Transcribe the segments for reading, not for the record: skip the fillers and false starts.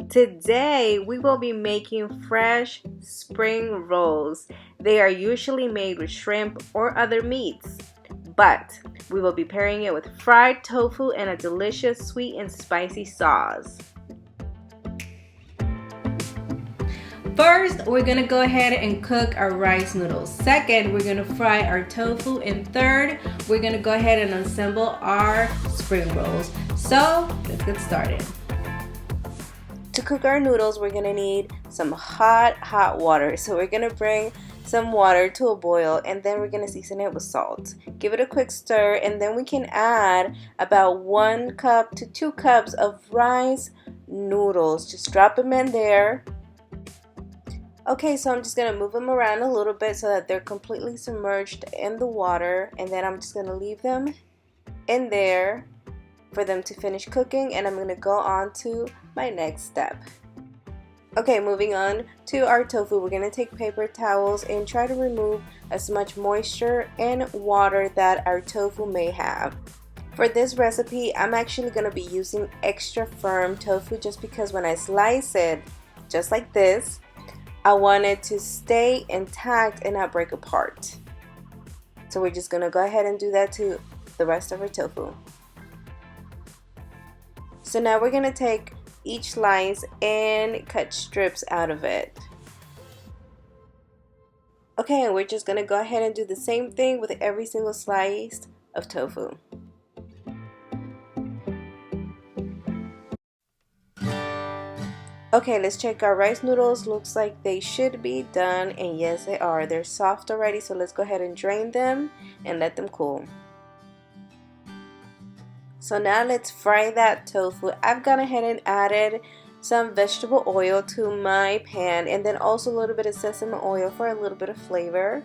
Today we will be making fresh spring rolls. They are usually made with shrimp or other meats, but we will be pairing it with fried tofu and a delicious sweet and spicy sauce. First, we're gonna go ahead and cook our rice noodles. Second, we're gonna fry our tofu. And third, we're gonna go ahead and assemble our spring rolls. So, let's get started. To cook our noodles, we're gonna need some hot water. So we're gonna bring some water to a boil and then we're gonna season it with salt. Give it a quick stir and then we can add about 1 cup to 2 cups of rice noodles. Just drop them in there. Okay, so I'm just going to move them around a little bit so that they're completely submerged in the water, and then I'm just going to leave them in there for them to finish cooking, and I'm going to go on to my next step. Okay, moving on to our tofu, we're going to take paper towels and try to remove as much moisture and water that our tofu may have. For this recipe, I'm actually going to be using extra firm tofu just because when I slice it, just like this, I want it to stay intact and not break apart. So we're just gonna go ahead and do that to the rest of our tofu. So now we're gonna take each slice and cut strips out of it. Okay, and we're just gonna go ahead and do the same thing with every single slice of tofu. Okay, let's check our rice noodles. Looks like they should be done, and yes they are. They're soft already, so let's go ahead and drain them and let them cool. So now let's fry that tofu. I've gone ahead and added some vegetable oil to my pan and then also a little bit of sesame oil for a little bit of flavor.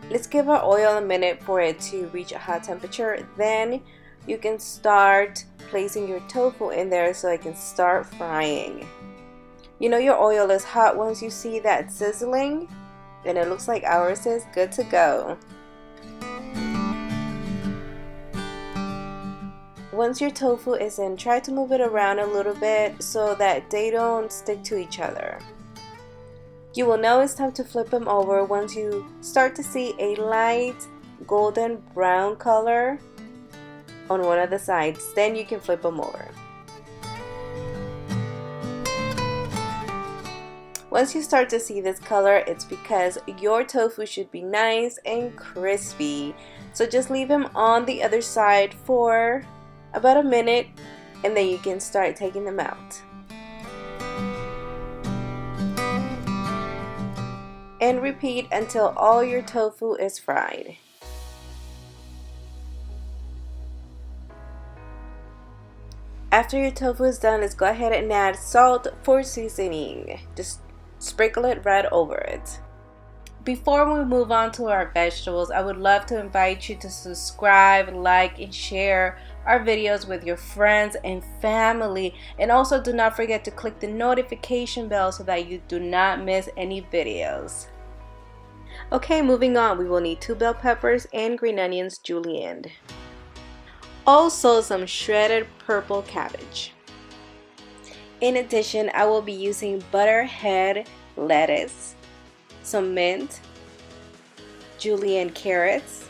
Let's give our oil a minute for it to reach a hot temperature. Then you can start placing your tofu in there so it can start frying. You know your oil is hot once you see that sizzling, and it looks like ours is good to go. Once your tofu is in, try to move it around a little bit so that they don't stick to each other. You will know it's time to flip them over once you start to see a light golden brown color on one of the sides. Then you can flip them over. Once you start to see this color, it's because your tofu should be nice and crispy. So just leave them on the other side for about a minute and then you can start taking them out. And repeat until all your tofu is fried. After your tofu is done, let's go ahead and add salt for seasoning. Just sprinkle it right over it. Before we move on to our vegetables, I would love to invite you to subscribe, like, and share our videos with your friends and family. And also do not forget to click the notification bell so that you do not miss any videos. Okay, moving on, we will need 2 bell peppers and green onions julienned. Also some shredded purple cabbage. In addition, I will be using butterhead lettuce, some mint, julienne carrots,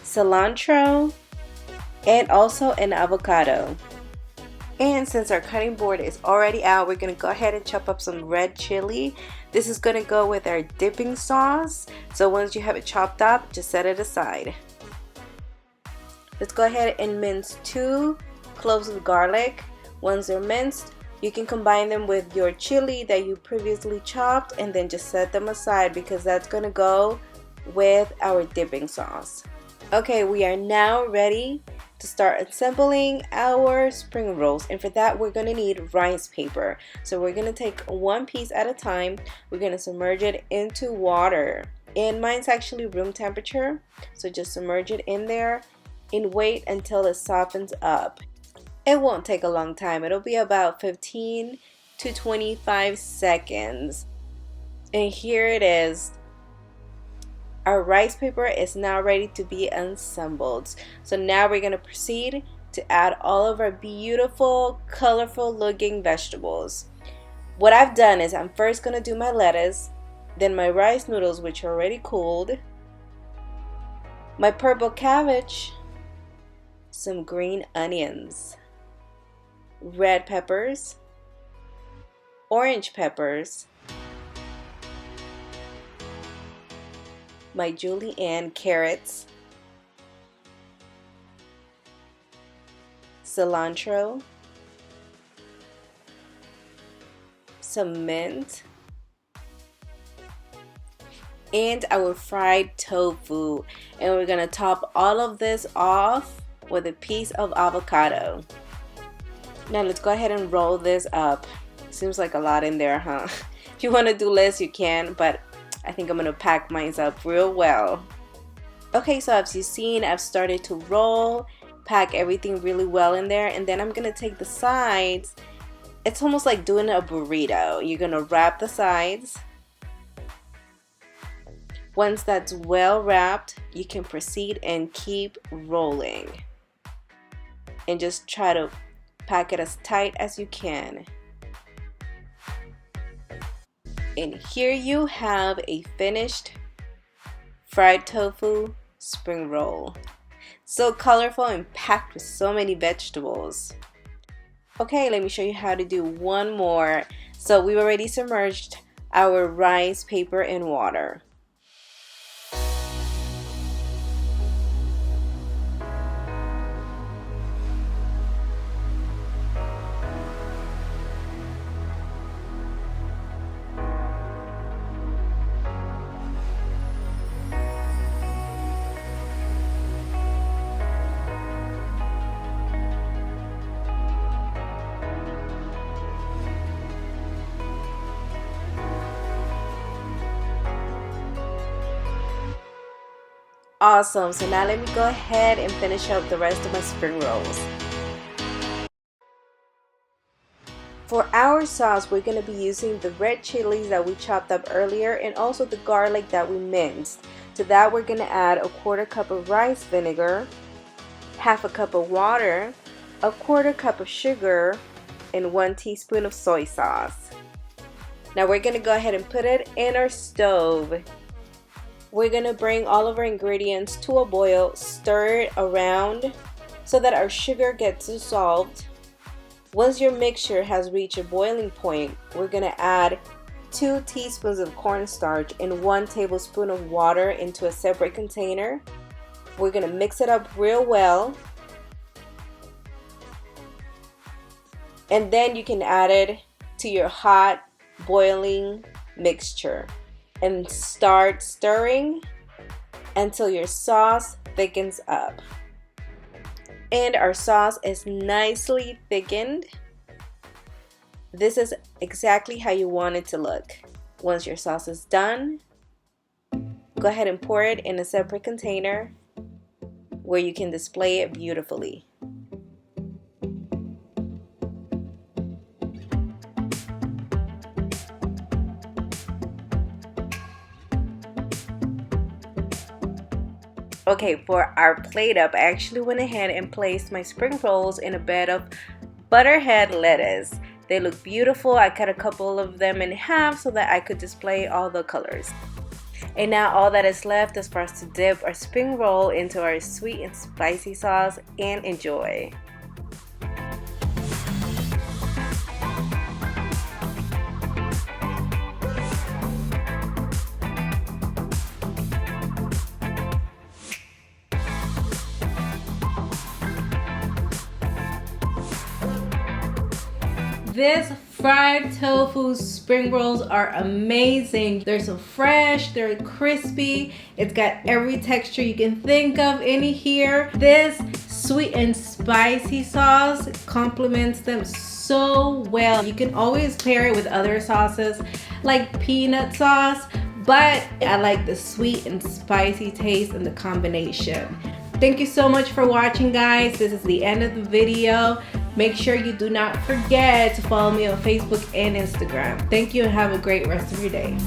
cilantro, and also an avocado. And since our cutting board is already out, we're going to go ahead and chop up some red chili. This is going to go with our dipping sauce. So once you have it chopped up, just set it aside. Let's go ahead and mince 2 cloves of garlic. Once they're minced, you can combine them with your chili that you previously chopped and then just set them aside because that's going to go with our dipping sauce. Okay, we are now ready to start assembling our spring rolls, and for that we're going to need rice paper. So we're going to take 1 piece at a time. We're going to submerge it into water, and mine's actually room temperature, so just submerge it in there and wait until it softens up. It won't take a long time. It'll be about 15 to 25 seconds. And here it is. Our rice paper is now ready to be assembled. So now we're going to proceed to add all of our beautiful, colorful looking vegetables. What I've done is I'm first going to do my lettuce, then my rice noodles, which are already cooled, my purple cabbage, some green onions, red peppers, orange peppers, my julienne carrots, cilantro, some mint, and our fried tofu. And we're gonna top all of this off with a piece of avocado. Now let's go ahead and roll this up. Seems like a lot in there, huh? If you want to do less, you can, but I think I'm gonna pack mine up real well. Okay, so as you've seen, I've started to roll, pack everything really well in there, and then I'm gonna take the sides. It's almost like doing a burrito. You're gonna wrap the sides. Once that's well wrapped, you can proceed and keep rolling. And just try to pack it as tight as you can. And here you have a finished fried tofu spring roll. So colorful and packed with so many vegetables. Okay, let me show you how to do one more. So we've already submerged our rice paper in water. Awesome, so now let me go ahead and finish up the rest of my spring rolls. For our sauce, we're going to be using the red chilies that we chopped up earlier and also the garlic that we minced. To that, we're going to add a 1/4 cup of rice vinegar, 1/2 cup of water, a 1/4 cup of sugar, and 1 teaspoon of soy sauce. Now we're going to go ahead and put it in our stove. We're going to bring all of our ingredients to a boil, stir it around so that our sugar gets dissolved. Once your mixture has reached a boiling point, we're going to add 2 teaspoons of cornstarch and 1 tablespoon of water into a separate container. We're going to mix it up real well. And then you can add it to your hot boiling mixture and start stirring until your sauce thickens up. And our sauce is nicely thickened. This is exactly how you want it to look. Once your sauce is done, go ahead and pour it in a separate container where you can display it beautifully. Okay, for our plate up, I actually went ahead and placed my spring rolls in a bed of butterhead lettuce. They look beautiful. I cut a couple of them in half so that I could display all the colors. And now all that is left is for us to dip our spring roll into our sweet and spicy sauce and enjoy. This fried tofu spring rolls are amazing. They're so fresh, they're crispy. It's got every texture you can think of in here. This sweet and spicy sauce complements them so well. You can always pair it with other sauces like peanut sauce, but I like the sweet and spicy taste and the combination. Thank you so much for watching, guys. This is the end of the video. Make sure you do not forget to follow me on Facebook and Instagram. Thank you and have a great rest of your day.